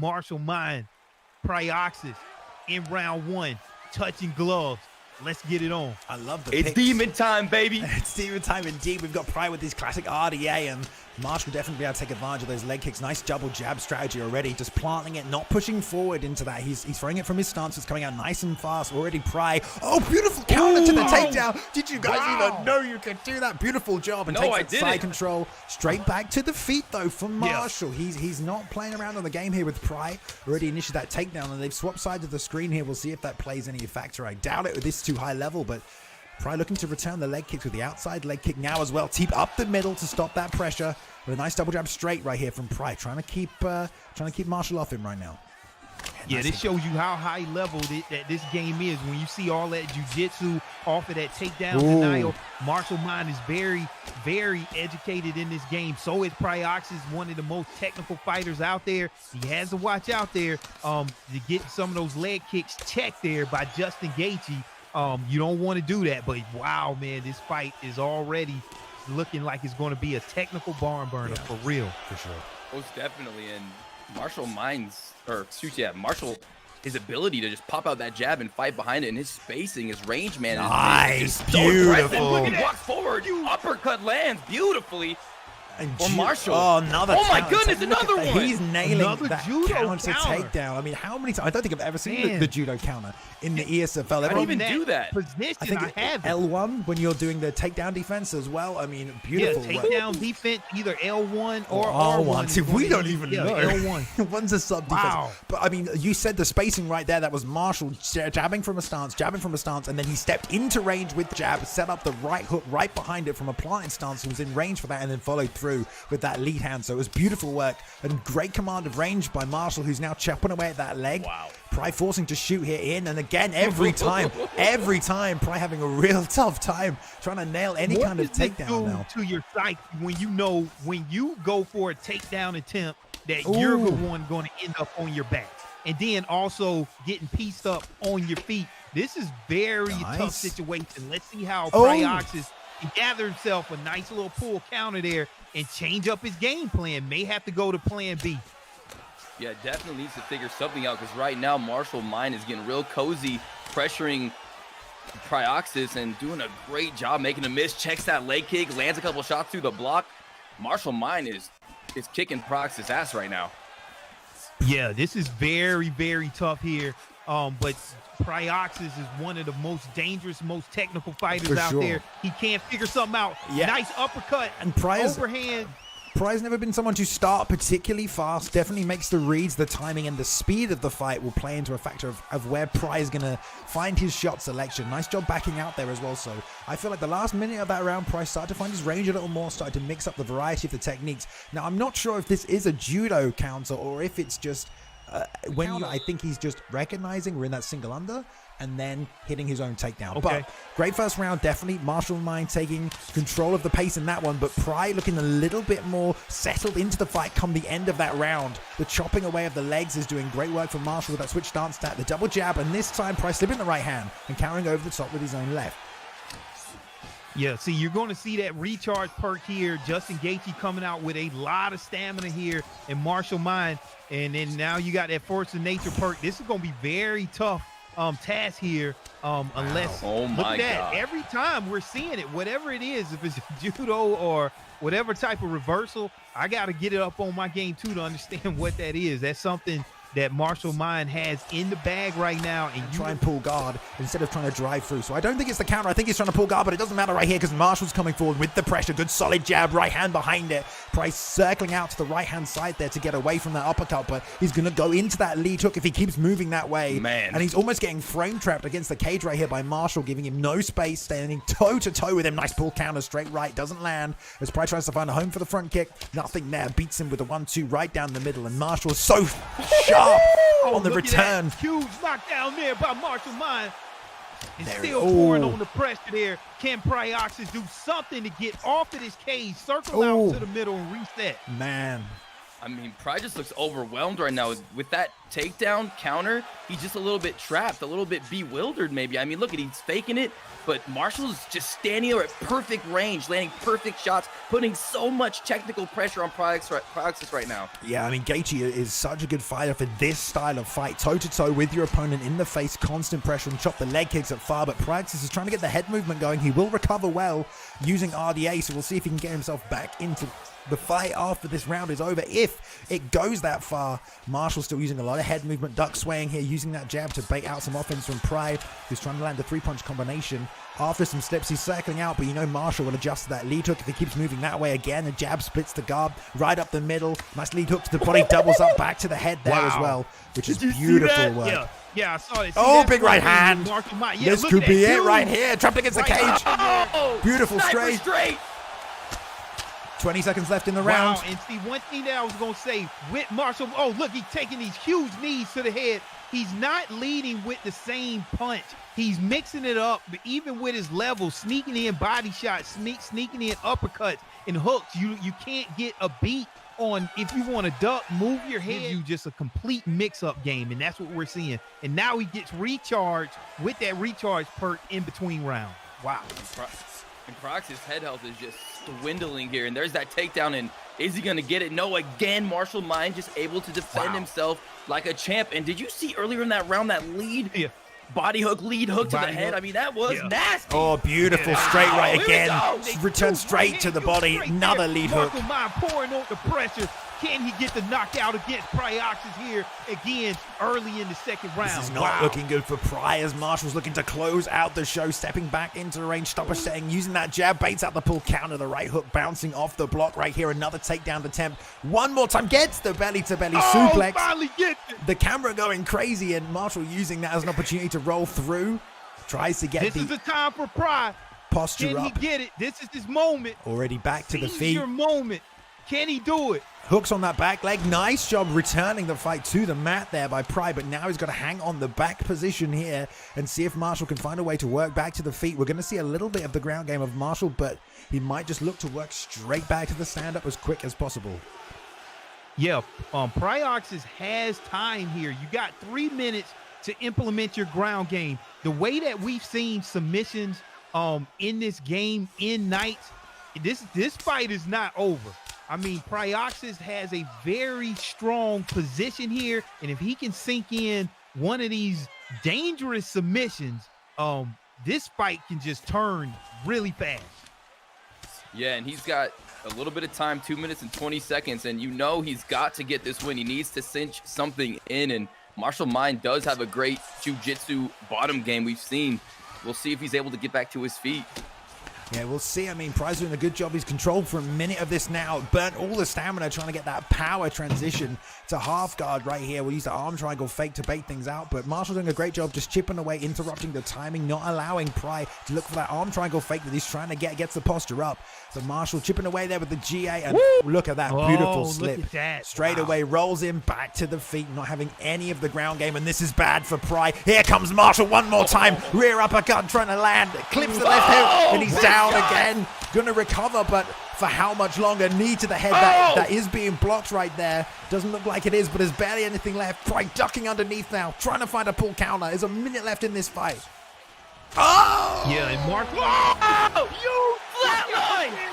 Martial Mind, Pryoxis in round 1, touching gloves. Let's get it on. I love the It's picks. demon time, baby. It's demon time indeed. We've got Pry with his classic RDA, and Marshall will definitely be able to take advantage of those leg kicks. Nice double jab strategy already, just planting it, not pushing forward into that. He's throwing it from his stance. It's coming out nice and fast. Already Pry. Oh, beautiful counter to the takedown. Did you guys even know you could do that? Beautiful job. And takes that side control straight back to the feet, though, from Marshall. He's not playing around on the game here with Pry. Already initiated that takedown, and they've swapped sides of the screen here. We'll see if that plays any factor. I doubt it with this too high level, but Pry looking to return the leg kick with the outside leg kick now as well. Teep up the middle to stop that pressure. With a nice double jab straight right here from Pry, trying to keep Marshall off him right now. Yeah, this shows you how high level that this game is. When you see all that jiu-jitsu off of that takedown denial, Martial Mind is very, very educated in this game. So is Pryoxis, one of the most technical fighters out there. He has to watch out there to get some of those leg kicks checked there by Justin Gaethje. You don't want to do that, but wow, man, this fight is already looking like it's going to be a technical barn burner for real. For sure. Most definitely. And Martial Martial, his ability to just pop out that jab and fight behind it, and his spacing, his range, man. Nice, is beautiful. Look at that. Walks forward, uppercut lands beautifully. Or Marshall. Oh, another Oh my goodness, another one. He's nailing Another that judo counter counter. takedown. I mean, how many times? I don't think I've ever seen the judo counter in the ESFL. I didn't even do that. Position, I think have it. L1 when you're doing the takedown defense as well. I mean, beautiful. Yeah, work. takedown defense, either L1 or R1. R1. See, we don't even know. L1. One's a sub defense. Wow. But I mean, you said the spacing right there. That was Marshall jabbing from a stance, and then he stepped into range with the jab, set up the right hook right behind it from a planted stance. He was in range for that, and then followed through with that lead hand. So it was beautiful work and great command of range by Marshall, who's now chopping away at that leg. Wow. Pry forcing to shoot here in, and again every time Pry having a real tough time trying to nail any kind of takedown now. To your psyche when you know when you go for a takedown attempt that you're the one going to end up on your back, and then also getting pieced up on your feet. This is very tough situation. Let's see how Pryoxis can gather himself a nice little pull counter there and change up his game plan. May have to go to plan B. Yeah, definitely needs to figure something out, because right now Martial Mind is getting real cozy, pressuring Pryoxis and doing a great job making a miss. Checks that leg kick, lands a couple shots through the block. Martial Mind is kicking Pryoxis' ass right now. Yeah, this is very, very tough here. But Pryoxis is one of the most dangerous, most technical fighters out there. He can't figure something out. Yeah. Nice uppercut, and Pry's overhand. Pry's never been someone to start particularly fast. Definitely makes the reads, the timing, and the speed of the fight will play into a factor of where Pry is going to find his shot selection. Nice job backing out there as well. So I feel like the last minute of that round, Pry started to find his range a little more, started to mix up the variety of the techniques. Now, I'm not sure if this is a judo counter or if it's just I think he's just recognizing we're in that single under and then hitting his own takedown. Okay. But great first round, definitely. Martial Mind taking control of the pace in that one, but Pry looking a little bit more settled into the fight come the end of that round. The chopping away of the legs is doing great work for Martial with that switch stance stat, the double jab, and this time Pry slipping the right hand and carrying over the top with his own left. Yeah, see, you're going to see that recharge perk here. Justin Gaethje coming out with a lot of stamina here in Martial Mind. And then now you got that Force of Nature perk. This is going to be very tough task here unless, oh look my at that. God. Every time we're seeing it, whatever it is, if it's judo or whatever type of reversal, I got to get it up on my game too to understand what that is. That's something that Martial Mind has in the bag right now, and you try and pull guard instead of trying to drive through. So I don't think it's the counter. I think he's trying to pull guard, but it doesn't matter right here because Marshall's coming forward with the pressure. Good solid jab, right hand behind it. Price circling out to the right hand side there to get away from that uppercut, but he's going to go into that lead hook if he keeps moving that way. Man. And he's almost getting frame trapped against the cage right here by Marshall, giving him no space, standing toe to toe with him. Nice pull counter, straight right, doesn't land. As Price tries to find a home for the front kick, nothing there. Beats him with a 1-2 right down the middle, and Marshall is so sharp on the return. Huge knockdown there by Martial Mind. And There still pouring on the pressure there. Can Pryoxis do something to get off of this cage, circle out to the middle, and reset? Man, I mean, Pride just looks overwhelmed right now with that takedown counter. He's just a little bit trapped, a little bit bewildered maybe. I mean, look at he's faking it, but Marshall's just standing there at perfect range, landing perfect shots, putting so much technical pressure on Pryoxis right now. Yeah, I mean, Gaethje is such a good fighter for this style of fight. Toe-to-toe with your opponent in the face, constant pressure, and chop the leg kicks at far, but Pryoxis is trying to get the head movement going. He will recover well using RDA, so we'll see if he can get himself back into the fight after this round is over, if it goes that far. Marshall still using a lot of head movement, duck swaying here, using that jab to bait out some offense from Pride, who's trying to land a three-punch combination. After some steps, he's circling out, but you know Marshall will adjust to that lead hook if he keeps moving that way again. The jab splits the guard right up the middle. Nice lead hook to the body, doubles up back to the head there as well, which is beautiful work. Yeah, I saw it. Oh, big right hand. Yeah, this could be it right here. here. Trapped against the cage. Beautiful straight. 20 seconds left in the round. Wow, and see, one thing that I was going to say with Marshall, oh, look, he's taking these huge knees to the head. He's not leading with the same punch. He's mixing it up, but even with his level, sneaking in body shots, sneaking in uppercuts and hooks, you can't get a beat on. If you want to duck, move your head. You just a complete mix-up game, and that's what we're seeing. And now he gets recharged with that recharge perk in between rounds. Wow. And Pryoxis' head health is just dwindling here, and there's that takedown, and is he going to get it? No, again, Marshall Mind just able to defend himself like a champ. And did you see earlier in that round that lead body hook, lead hook to the head? I mean, that was nasty. Oh, beautiful straight right again. Return straight to the body. Another lead hook. Marshall Mind pouring on the pressure. Can he get the knockout against Pryoxis here again early in the second round? This is not looking good for Pry, as Marshall's looking to close out the show, stepping back into the range, stopper setting, using that jab, baits out the pull counter, the right hook bouncing off the block right here. Another takedown attempt. One more time, gets the belly-to-belly suplex. Finally gets it. The camera going crazy, and Marshall using that as an opportunity to roll through. Tries to get This is the time for Pry. Posture Can up. he get it? This is his moment. Already back to the Seize feet. your moment. Can he do it? Hooks on that back leg. Nice job returning the fight to the mat there by Pry, but now he's got to hang on the back position here and see if Marshall can find a way to work back to the feet. We're going to see a little bit of the ground game of Marshall, but he might just look to work straight back to the stand-up as quick as possible. Yeah, Pryoxis has time here. You got 3 minutes to implement your ground game. The way that we've seen submissions in this game in nights, this fight is not over. I mean, Pryoxis has a very strong position here, and if he can sink in one of these dangerous submissions, this fight can just turn really fast. Yeah, and he's got a little bit of time, 2 minutes and 20 seconds, and you know he's got to get this win. He needs to cinch something in, and Marshall Mind does have a great jiu-jitsu bottom game we've seen. We'll see if he's able to get back to his feet. Yeah, we'll see. I mean, Pry's doing a good job. He's controlled for a minute of this now. Burnt all the stamina trying to get that power transition to half guard right here. We'll use the arm triangle fake to bait things out. But Marshall doing a great job just chipping away, interrupting the timing, not allowing Pry to look for that arm triangle fake that he's trying to get. Gets the posture up. So Marshall chipping away there with the GA. And look at that beautiful slip. Look at that. Straight away, rolls in back to the feet, not having any of the ground game. And this is bad for Pry. Here comes Marshall one more time. Rear uppercut trying to land. Clips the left hip. And he's down again. Going to recover, but for how much longer? Knee to the head that is being blocked right there. Doesn't look like it is, but there's barely anything left. Pry ducking underneath now, trying to find a pull counter. There's a minute left in this fight. Oh! Yeah, and Mark. Oh, you flatline!